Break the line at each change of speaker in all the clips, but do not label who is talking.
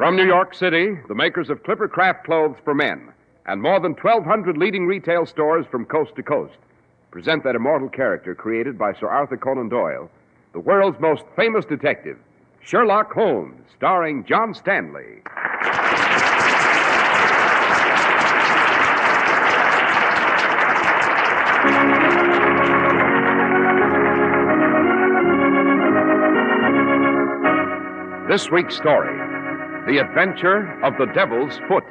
From New York City, the makers of Clipper Craft clothes for men and more than 1,200 leading retail stores from coast to coast present that immortal character created by Sir Arthur Conan Doyle, the world's most famous detective, Sherlock Holmes, starring John Stanley. This week's story, The Adventure of the Devil's Foot.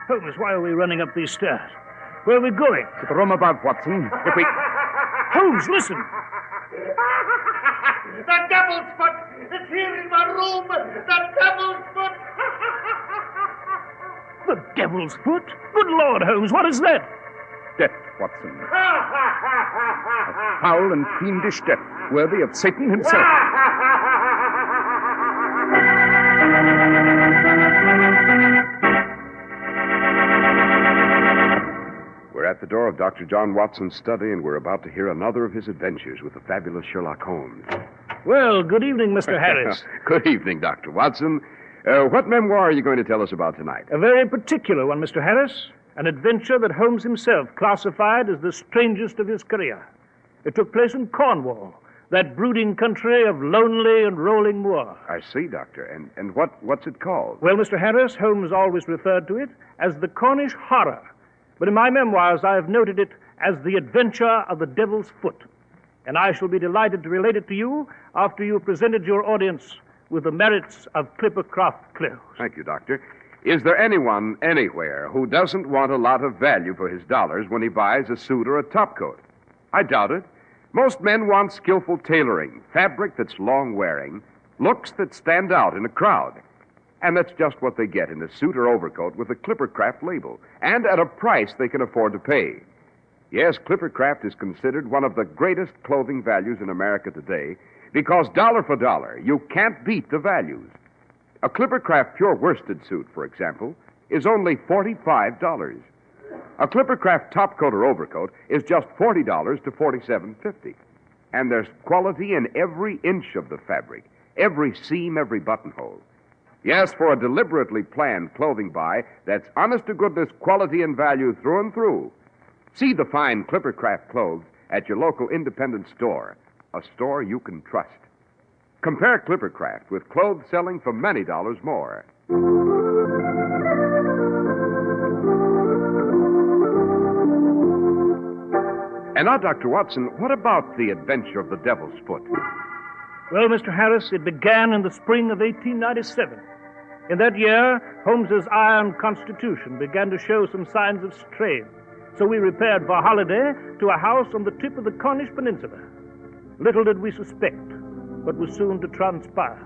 Holmes, why are we running up these stairs? Where are we going?
To the room above, Watson. If we...
Holmes, listen!
The devil's foot is here in my room! The devil's foot!
The devil's foot? Good Lord, Holmes, what is that?
Death, Watson. A foul and fiendish death, worthy of Satan himself.
We're at the door of Dr. John Watson's study, and we're about to hear another of his adventures with the fabulous Sherlock Holmes.
Well, good evening, Mr. Harris.
Good evening, Dr. Watson. What memoir are you going to tell us about tonight?
A very particular one, Mr. Harris. An adventure that Holmes himself classified as the strangest of his career. It took place in Cornwall, that brooding country of lonely and rolling moor.
I see, Doctor. And what's it called?
Well, Mr. Harris, Holmes always referred to it as the Cornish Horror. But in my memoirs, I have noted it as the Adventure of the Devil's Foot. And I shall be delighted to relate it to you after you have presented your audience with the merits of Clipper Craft clothes.
Thank you, Doctor. Is there anyone anywhere who doesn't want a lot of value for his dollars when he buys a suit or a topcoat? I doubt it. Most men want skillful tailoring, fabric that's long-wearing, looks that stand out in a crowd. And that's just what they get in a suit or overcoat with a Clipper Craft label, and at a price they can afford to pay. Yes, Clipper Craft is considered one of the greatest clothing values in America today because dollar for dollar, you can't beat the values. A Clipper Craft pure worsted suit, for example, is only $45. A Clipper Craft topcoat or overcoat is just $40 to $47.50. And there's quality in every inch of the fabric, every seam, every buttonhole. Yes, for a deliberately planned clothing buy that's honest-to-goodness quality and value through and through. See the fine Clipper Craft clothes at your local independent store, a store you can trust. Compare Clipper Craft with clothes selling for many dollars more. And now, Dr. Watson, what about the adventure of the Devil's Foot?
Well, Mr. Harris, it began in the spring of 1897. In that year, Holmes's iron constitution began to show some signs of strain. So we repaired for a holiday to a house on the tip of the Cornish Peninsula. Little did we suspect what was soon to transpire.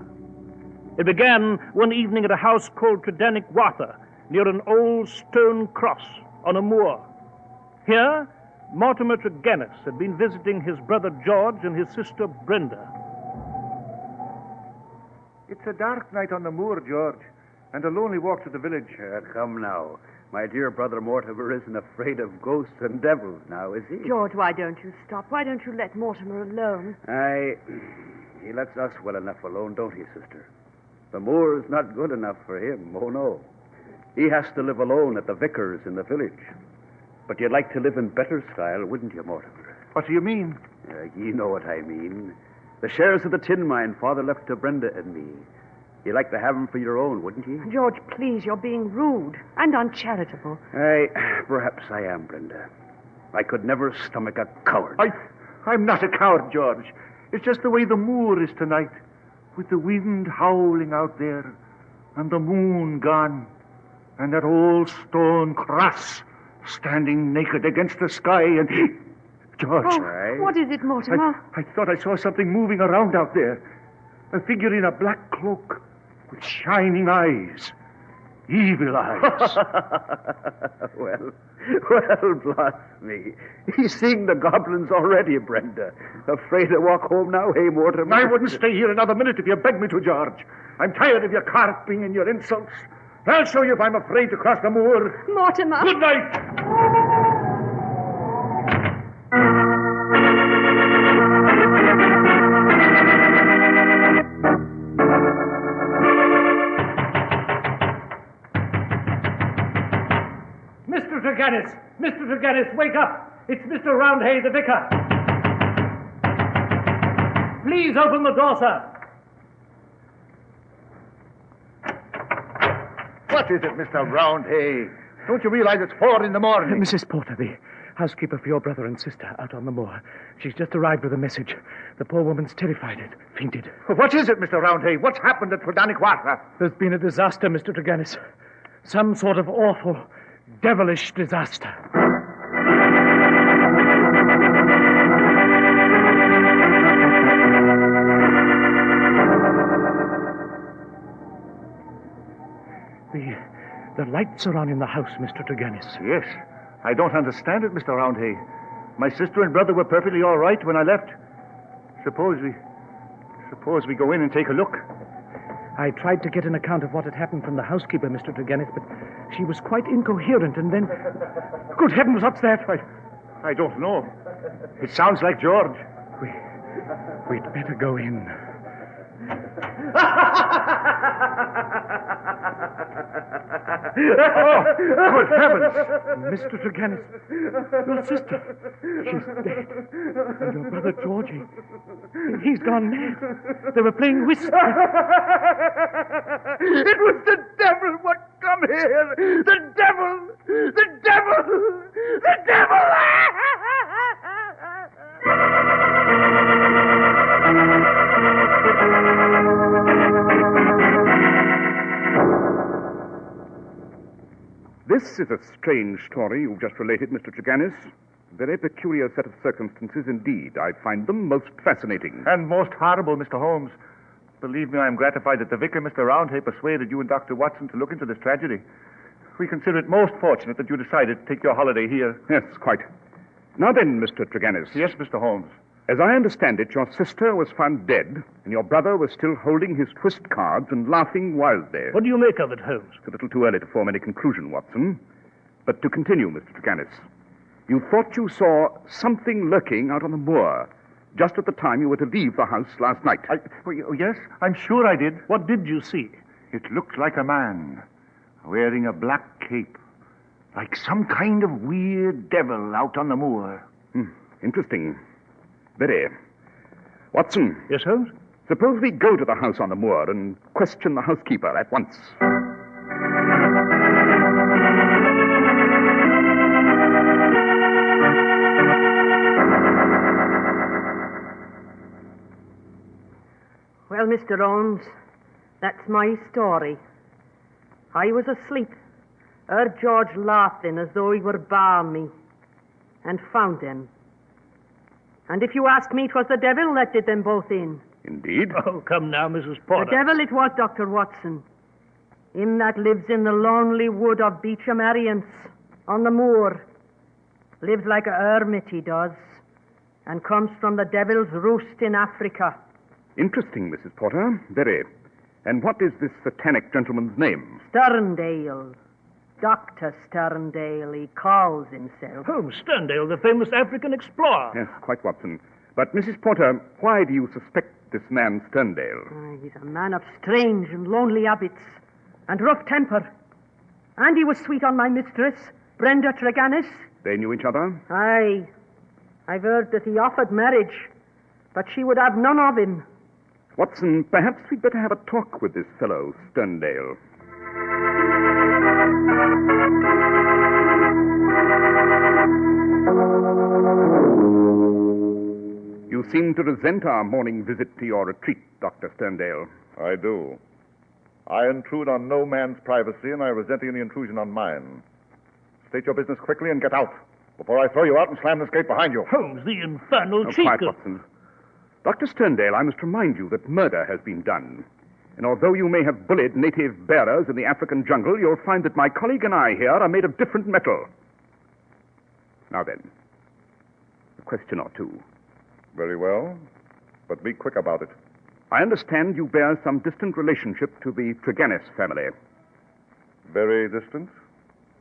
It began one evening at a house called Tredanick Wather, near an old stone cross on a moor. Here, Mortimer Tregennis had been visiting his brother George and his sister Brenda.
It's a dark night on the moor, George, and a lonely walk to the village.
Come now. My dear brother Mortimer isn't afraid of ghosts and devils now, is he?
George, why don't you stop? Why don't you let Mortimer alone?
He lets us well enough alone, don't he, sister? The moor's not good enough for him, oh no. He has to live alone at the vicar's in the village. But you'd like to live in better style, wouldn't you, Mortimer?
What do you mean?
You know what I mean. The shares of the tin mine Father left to Brenda and me. You'd like to have them for your own, wouldn't you?
George, please, you're being rude and uncharitable.
Perhaps I am, Brenda. I could never stomach a coward.
I'm not a coward, George. It's just the way the moor is tonight, with the wind howling out there, and the moon gone, and that old stone cross standing naked against the sky, and... George.
Oh, what is it, Mortimer?
I thought I saw something moving around out there. A figure in a black cloak with shining eyes. Evil eyes.
Well, bless me. He's seeing the goblins already, Brenda. Afraid to walk home now, hey, Mortimer?
I wouldn't stay here another minute if you begged me to, George. I'm tired of your carping and your insults. I'll show you if I'm afraid to cross the moor.
Mortimer.
Good night.
Tregennis! Mr. Tregennis, wake up! It's Mr. Roundhay, the vicar. Please open the door, sir.
What is it, Mr. Roundhay? Don't you realize it's 4 in the morning?
Mrs. Porter, the housekeeper for your brother and sister out on the moor. She's just arrived with a message. The poor woman's terrified, fainted.
What is it, Mr. Roundhay? What's happened at Prodaniquatra?
There's been a disaster, Mr. Tregennis. Some sort of awful, devilish disaster. The lights are on in the house, Mr. Tregennis.
Yes. I don't understand it, Mr. Roundhay. My sister and brother were perfectly all right when I left. Suppose we go in and take a look.
I tried to get an account of what had happened from the housekeeper, Mr. Tregennis, but she was quite incoherent, and then... Good heavens, what's that?
I don't know. It sounds like George.
We'd better go in.
Oh, good heavens!
Mr. Tregennis, your sister, she's dead. And your brother Georgie, he's gone mad. They were playing whist.
It was the devil what come here. The devil! The devil! The devil!
This is a strange story you've just related, Mr. Tregennis. Very peculiar set of circumstances indeed. I find them most fascinating.
And most horrible, Mr. Holmes. Believe me, I am gratified that the vicar, Mr. Roundhay, persuaded you and Dr. Watson to look into this tragedy. We consider it most fortunate that you decided to take your holiday here.
Yes, quite. Now then, Mr. Tregennis.
Yes, Mr. Holmes.
As I understand it, your sister was found dead, and your brother was still holding his twist cards and laughing wildly.
What do you make of it, Holmes?
It's a little too early to form any conclusion, Watson. But to continue, Mr. Tregennis, you thought you saw something lurking out on the moor just at the time you were to leave the house last night.
Yes, I'm sure I did.
What did you see?
It looked like a man wearing a black cape, like some kind of weird devil out on the moor.
Interesting. Very. Watson.
Yes, Holmes?
Suppose we go to the house on the moor and question the housekeeper at once.
Well, Mr. Holmes, that's my story. I was asleep. Heard George laughing as though he were barring me. And found him. And if you ask me, 'twas the devil that did them both in.
Indeed?
Oh, come now, Mrs. Porter.
The devil it was, Dr. Watson. Him that lives in the lonely wood of Beecham Ariance, on the moor. Lives like a hermit, he does. And comes from the devil's roost in Africa.
Interesting, Mrs. Porter. Very. And what is this satanic gentleman's name?
Sterndale. Dr. Sterndale, he calls himself.
Holmes, Sterndale, the famous African explorer.
Yes, quite, Watson. But, Mrs. Porter, why do you suspect this man Sterndale?
He's a man of strange and lonely habits, and rough temper. And he was sweet on my mistress, Brenda Tregennis.
They knew each other?
Aye. I've heard that he offered marriage, but she would have none of him.
Watson, perhaps we'd better have a talk with this fellow, Sterndale. You seem to resent our morning visit to your retreat, Dr. Sterndale.
I do. I intrude on no man's privacy, and I resent any intrusion on mine. State your business quickly and get out, before I throw you out and slam this gate behind you.
Holmes, the infernal cheat.
Quiet, Watson. Dr. Sterndale, I must remind you that murder has been done. And although you may have bullied native bearers in the African jungle, you'll find that my colleague and I here are made of different metal. Now then, a question or two.
Very well, but be quick about it.
I understand you bear some distant relationship to the Tregennis family.
Very distant?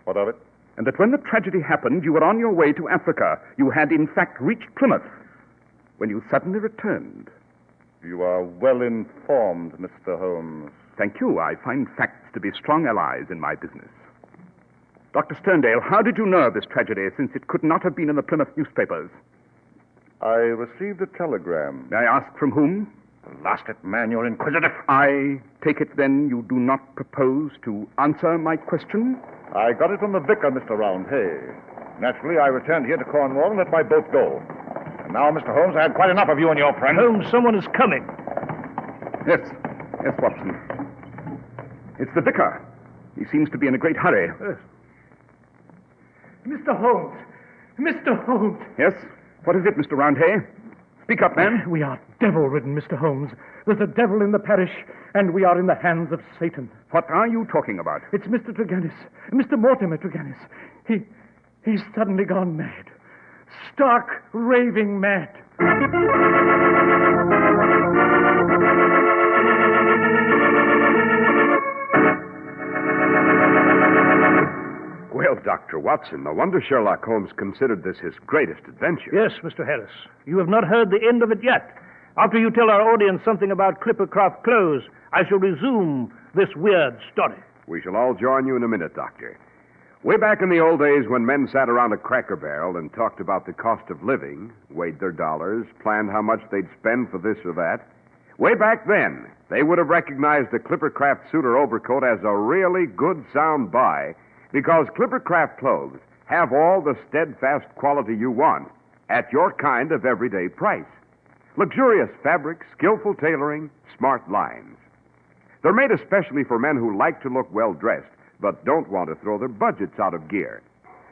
What of it?
And that when the tragedy happened, you were on your way to Africa. You had, in fact, reached Plymouth when you suddenly returned.
You are well informed, Mr. Holmes.
Thank you. I find facts to be strong allies in my business. Dr. Sterndale, how did you know of this tragedy, since it could not have been in the Plymouth newspapers?
I received a telegram.
May I ask from whom?
Lost it, man. You're inquisitive.
I take it, then, you do not propose to answer my question?
I got it from the vicar, Mr. Roundhay. Naturally, I returned here to Cornwall and let my boat go. And now, Mr. Holmes, I had quite enough of you and your friend.
Holmes, someone is coming.
Yes, Watson. It's the vicar. He seems to be in a great hurry.
Yes.
Mr. Holmes. Mr. Holmes.
Yes? What is it, Mr. Roundhay? Speak up, man.
We are devil-ridden, Mr. Holmes. There's a devil in the parish, and we are in the hands of Satan.
What are you talking about?
It's Mr. Tregennis, Mr. Mortimer Tregennis. He's suddenly gone mad. Stark, raving mad.
Well, Dr. Watson, no wonder Sherlock Holmes considered this his greatest adventure.
Yes, Mr. Harris. You have not heard the end of it yet. After you tell our audience something about Clippercraft clothes, I shall resume this weird story.
We shall all join you in a minute, Doctor. Way back in the old days when men sat around a cracker barrel and talked about the cost of living, weighed their dollars, planned how much they'd spend for this or that, way back then, they would have recognized a Clippercraft suit or overcoat as a really good sound buy, because Clippercraft clothes have all the steadfast quality you want at your kind of everyday price. Luxurious fabrics, skillful tailoring, smart lines. They're made especially for men who like to look well-dressed, but don't want to throw their budgets out of gear.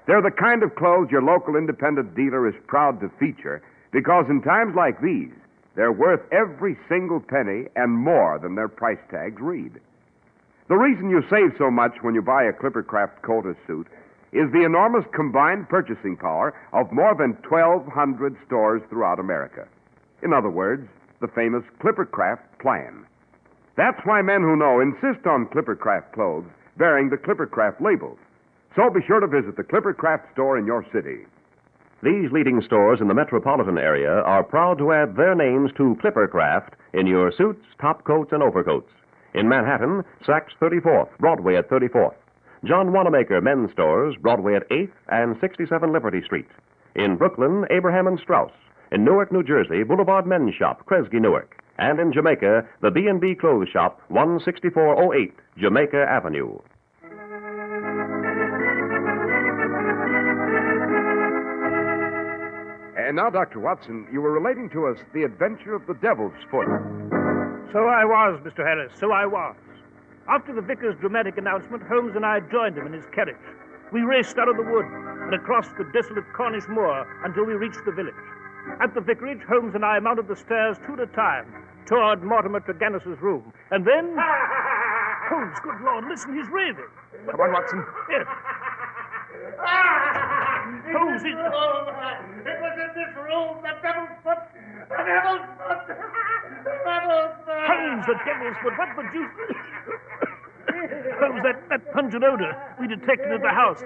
They're the kind of clothes your local independent dealer is proud to feature, because in times like these, they're worth every single penny and more than their price tags read. The reason you save so much when you buy a Clippercraft coat or suit is the enormous combined purchasing power of more than 1,200 stores throughout America. In other words, the famous Clippercraft plan. That's why men who know insist on Clippercraft clothes bearing the Clippercraft labels. So be sure to visit the Clippercraft store in your city.
These leading stores in the metropolitan area are proud to add their names to Clippercraft in your suits, top coats, and overcoats. In Manhattan, Saks 34th, Broadway at 34th. John Wanamaker Men's Stores, Broadway at 8th and 67 Liberty Street. In Brooklyn, Abraham and Strauss. In Newark, New Jersey, Boulevard Men's Shop, Kresge, Newark. And in Jamaica, the B&B Clothes Shop, 16408 Jamaica Avenue.
And now, Dr. Watson, you were relating to us the adventure of the Devil's Foot.
So I was, Mr. Harris, so I was. After the vicar's dramatic announcement, Holmes and I joined him in his carriage. We raced out of the wood and across the desolate Cornish moor until we reached the village. At the vicarage, Holmes and I mounted the stairs two at a time toward Mortimer Tregennis's room. And then... Holmes, good Lord, listen, he's raving.
Come on, Watson.
Yes. Holmes, he's...
It was in this room, the devil's foot. The devil's foot. The devil's foot.
Holmes, the devil's foot. What the deuce... Holmes, that pungent odor we detected at the house.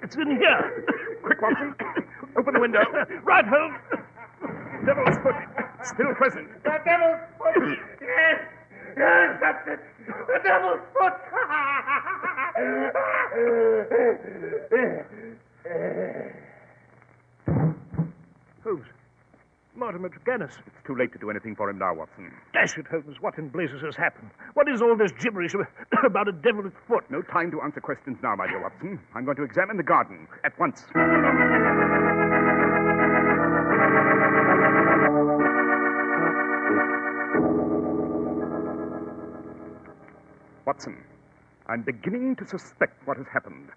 It's in here.
Quick, Watson. Open the window.
Right, Holmes.
Devil's foot. Still present.
The devil's foot. Yes. Yes, that's it. The devil's foot.
Holmes. Mortimer Tregennis.
It's too late to do anything for him now, Watson.
Dash it, Holmes. What in blazes has happened? What is all this gibberish about a devil's foot?
No time to answer questions now, my dear Watson. I'm going to examine the garden at once. Watson, I'm beginning to suspect what has happened.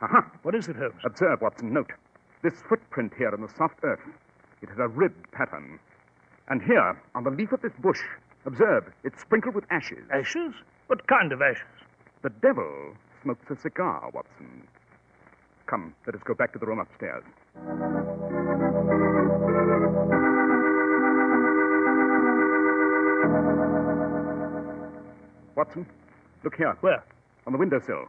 Aha!
What is it, Holmes?
Observe, Watson, note. This footprint here in the soft earth. It has a ribbed pattern. And here, on the leaf of this bush, observe, it's sprinkled with ashes.
Ashes? What kind of ashes?
The devil smokes a cigar, Watson. Come, let us go back to the room upstairs. Watson, look here.
Where?
On the windowsill.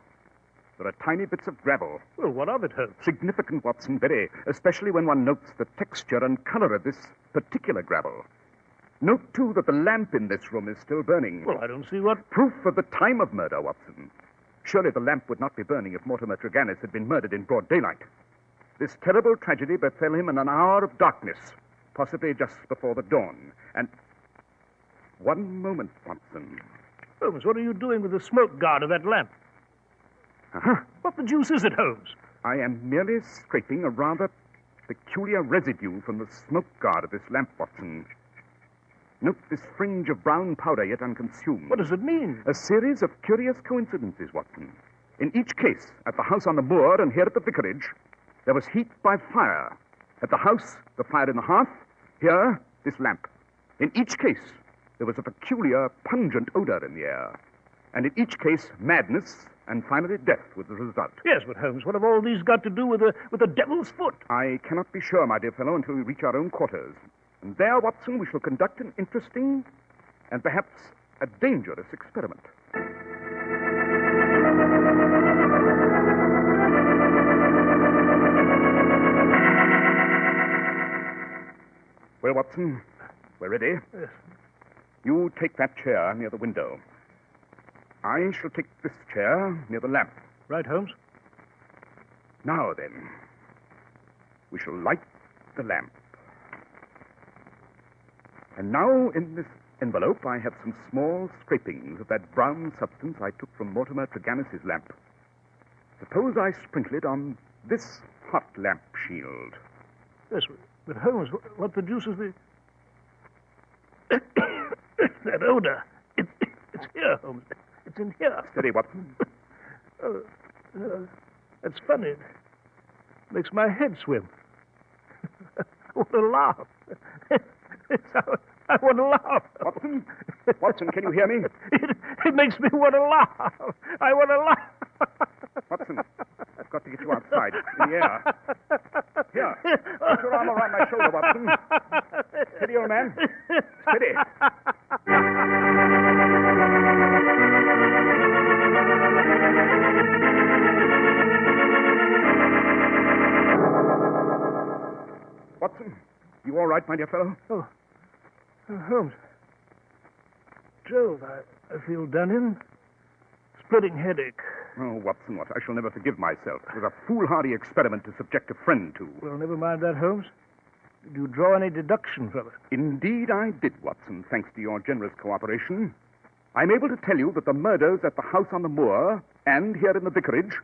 There are tiny bits of gravel.
Well, what of it, Holmes?
Significant, Watson, very, especially when one notes the texture and color of this particular gravel. Note, too, that the lamp in this room is still burning.
Well, I don't see what...
Proof of the time of murder, Watson. Surely the lamp would not be burning if Mortimer Tregennis had been murdered in broad daylight. This terrible tragedy befell him in an hour of darkness, possibly just before the dawn. And... One moment, Watson.
Holmes, what are you doing with the smoke guard of that lamp?
Uh-huh.
What the deuce is it, Holmes?
I am merely scraping a rather peculiar residue from the smoke guard of this lamp, Watson. Note this fringe of brown powder yet unconsumed.
What does it mean?
A series of curious coincidences, Watson. In each case, at the house on the moor and here at the vicarage, there was heat by fire. At the house, the fire in the hearth. Here, this lamp. In each case, there was a peculiar, pungent odor in the air. And in each case, madness and finally death was the result.
Yes, but Holmes, what have all these got to do with the devil's foot?
I cannot be sure, my dear fellow, until we reach our own quarters. And there, Watson, we shall conduct an interesting and perhaps a dangerous experiment. Well, Watson, we're ready.
Yes.
You take that chair near the window. I shall take this chair near the lamp.
Right, Holmes.
Now, then, we shall light the lamp. And now, in this envelope, I have some small scrapings of that brown substance I took from Mortimer Tregennis's lamp. Suppose I sprinkle it on this hot lamp shield.
Yes, but Holmes, what the deuce is the... that odor. It's here, Holmes. It's in here.
Steady, Watson.
That's funny. It makes my head swim. I want to laugh. I want to laugh.
Watson? Watson, can you hear me?
It makes me want to laugh. I want to laugh.
Watson, I've got to get you outside, in the air. Here, put your arm around my shoulder, Watson. Steady, old man. Steady. Watson, you all right, my dear fellow?
Oh, Holmes. Jove, I feel done in. Splitting headache.
Oh, Watson, what? I shall never forgive myself. It was a foolhardy experiment to subject a friend to.
Well, never mind that, Holmes. Did you draw any deduction from it?
Indeed I did, Watson, thanks to your generous cooperation. I'm able to tell you that the murders at the house on the moor and here in the vicarage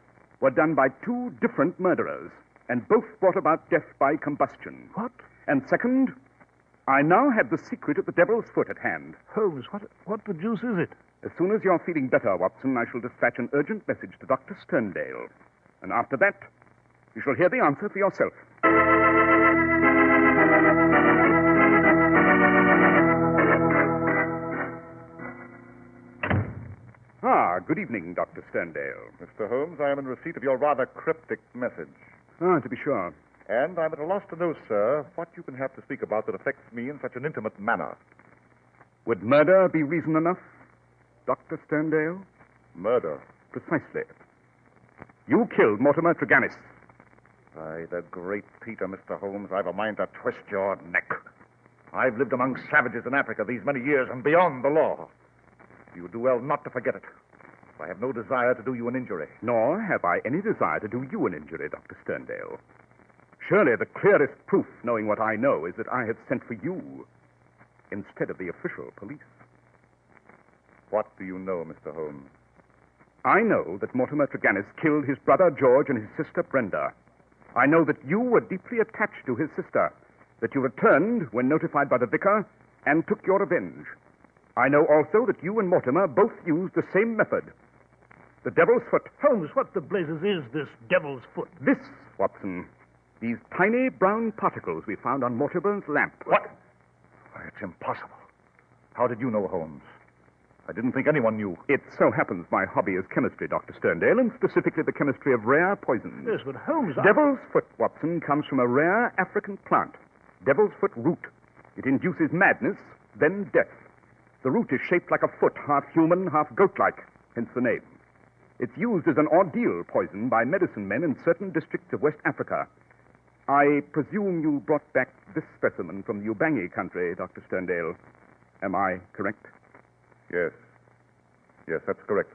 were done by two different murderers, and both brought about death by combustion.
What?
And second, I now have the secret of the devil's foot at hand.
Holmes, what the deuce is it?
As soon as you're feeling better, Watson, I shall dispatch an urgent message to Dr. Sterndale. And after that, you shall hear the answer for yourself. Ah, good evening, Dr. Sterndale.
Mr. Holmes, I am in receipt of your rather cryptic message.
Ah, to be sure.
And I'm at a loss to know, sir, what you can have to speak about that affects me in such an intimate manner.
Would murder be reason enough, Dr. Sterndale?
Murder?
Precisely. You killed Mortimer Tregennis.
By the great Peter, Mr. Holmes, I've a mind to twist your neck. I've lived among savages in Africa these many years and beyond the law. You do well not to forget it. I have no desire to do you an injury.
Nor have I any desire to do you an injury, Dr. Sterndale. Surely the clearest proof, knowing what I know, is that I have sent for you instead of the official police.
What do you know, Mr. Holmes?
I know that Mortimer Tregennis killed his brother George and his sister Brenda. I know that you were deeply attached to his sister, that you returned when notified by the vicar and took your revenge. I know also that you and Mortimer both used the same method. The devil's foot.
Holmes, what the blazes is this devil's foot?
This, Watson. These tiny brown particles we found on Mortimer's lamp.
What? Why, it's impossible. How did you know, Holmes? I didn't think anyone knew.
It so happens my hobby is chemistry, Dr. Sterndale, and specifically the chemistry of rare poisons.
Yes, but Holmes...
Devil's foot, Watson, comes from a rare African plant. Devil's foot root. It induces madness, then death. The root is shaped like a foot, half human, half goat-like, hence the name. It's used as an ordeal poison by medicine men in certain districts of West Africa. I presume you brought back this specimen from the Ubangi country, Dr. Sterndale. Am I correct?
Yes. Yes, that's correct.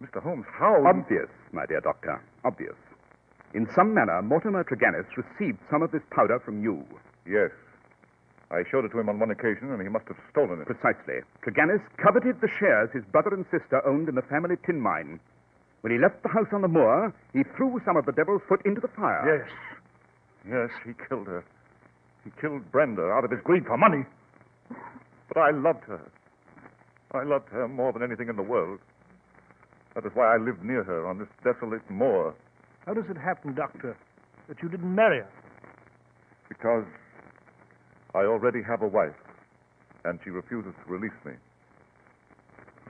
Mr. Holmes, how...
Obvious, my dear doctor. Obvious. In some manner, Mortimer Tregennis received some of this powder from you.
Yes. I showed it to him on one occasion, and he must have stolen it.
Precisely. Tregennis coveted the shares his brother and sister owned in the family tin mine. When he left the house on the moor, he threw some of the devil's foot into the fire.
Yes. Yes, he killed her. He killed Brenda out of his greed for money. But I loved her. I loved her more than anything in the world. That is why I lived near her on this desolate moor.
How does it happen, Doctor, that you didn't marry her?
Because I already have a wife, and she refuses to release me.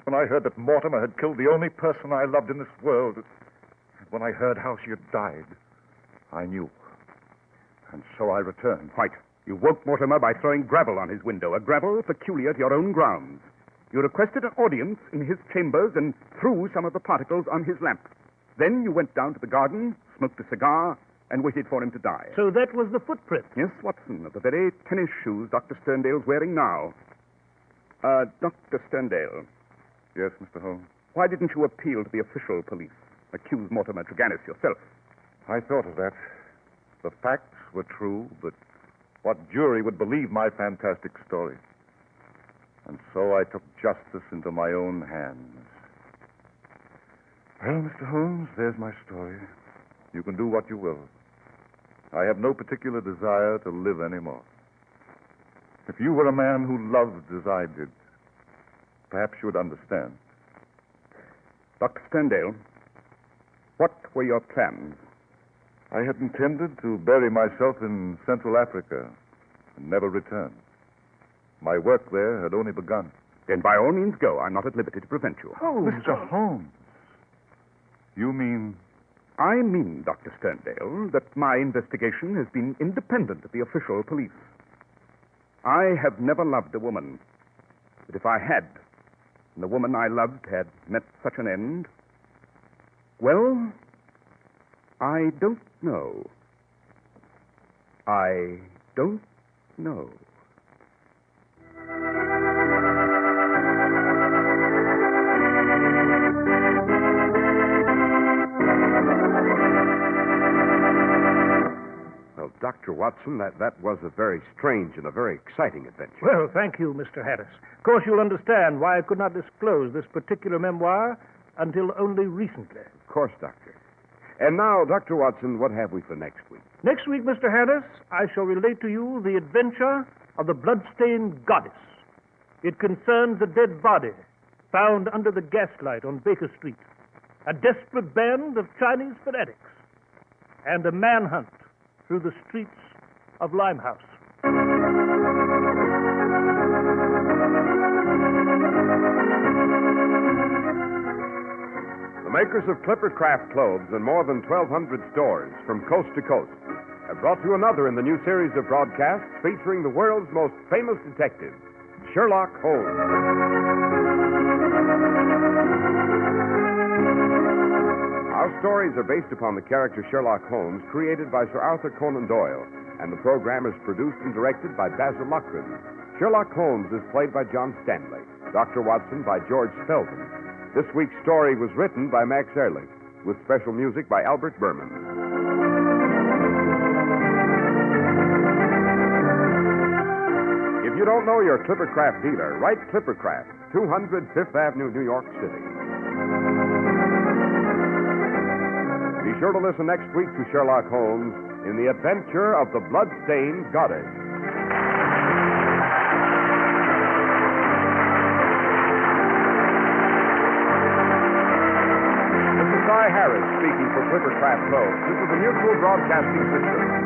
When I heard that Mortimer had killed the only person I loved in this world, and when I heard how she had died, I knew. And so I returned.
Right. You woke Mortimer by throwing gravel on his window, a gravel peculiar to your own grounds. You requested an audience in his chambers and threw some of the particles on his lamp. Then you went down to the garden, smoked a cigar, and waited for him to die.
So that was the footprint?
Yes, Watson, of the very tennis shoes Dr. Sterndale's wearing now. Dr. Sterndale.
Yes, Mr. Holmes?
Why didn't you appeal to the official police? Accuse Mortimer Tregennis yourself.
I thought of that. The facts were true, but what jury would believe my fantastic story? And so I took justice into my own hands. Well, Mr. Holmes, there's my story. You can do what you will. I have no particular desire to live anymore. If you were a man who loved as I did, perhaps you would understand.
Dr. Sterndale, what were your plans?
I had intended to bury myself in Central Africa and never return. My work there had only begun.
Then by all means go. I'm not at liberty to prevent you.
Mr. Holmes. You mean...
I mean, Dr. Sterndale, that my investigation has been independent of the official police. I have never loved a woman. But if I had, and the woman I loved had met such an end, well, I don't know. I don't know.
Well, Dr. Watson, that was a very strange and a very exciting adventure.
Well, thank you, Mr. Harris. Of course, you'll understand why I could not disclose this particular memoir until only recently.
Of course, Doctor. And now, Dr. Watson, what have we for next week?
Next week, Mr. Harris, I shall relate to you the adventure of the blood-stained goddess. It concerns a dead body found under the gaslight on Baker Street, a desperate band of Chinese fanatics, and a manhunt through the streets of Limehouse.
The makers of Clipper Craft clothes in more than 1,200 stores from coast to coast have brought you another in the new series of broadcasts featuring the world's most famous detective, Sherlock Holmes. Our stories are based upon the character Sherlock Holmes, created by Sir Arthur Conan Doyle, and the program is produced and directed by Basil Loughlin. Sherlock Holmes is played by John Stanley, Dr. Watson by George Spelman. This week's story was written by Max Ehrlich, with special music by Albert Berman. If you don't know your Clipper Craft dealer, write Clipper Craft, 200 Fifth Avenue, New York City. Be sure to listen next week to Sherlock Holmes in the adventure of the blood-stained goddess. This is Cy Harris speaking for Clipper Craft Clothes. This is the Mutual Broadcasting System.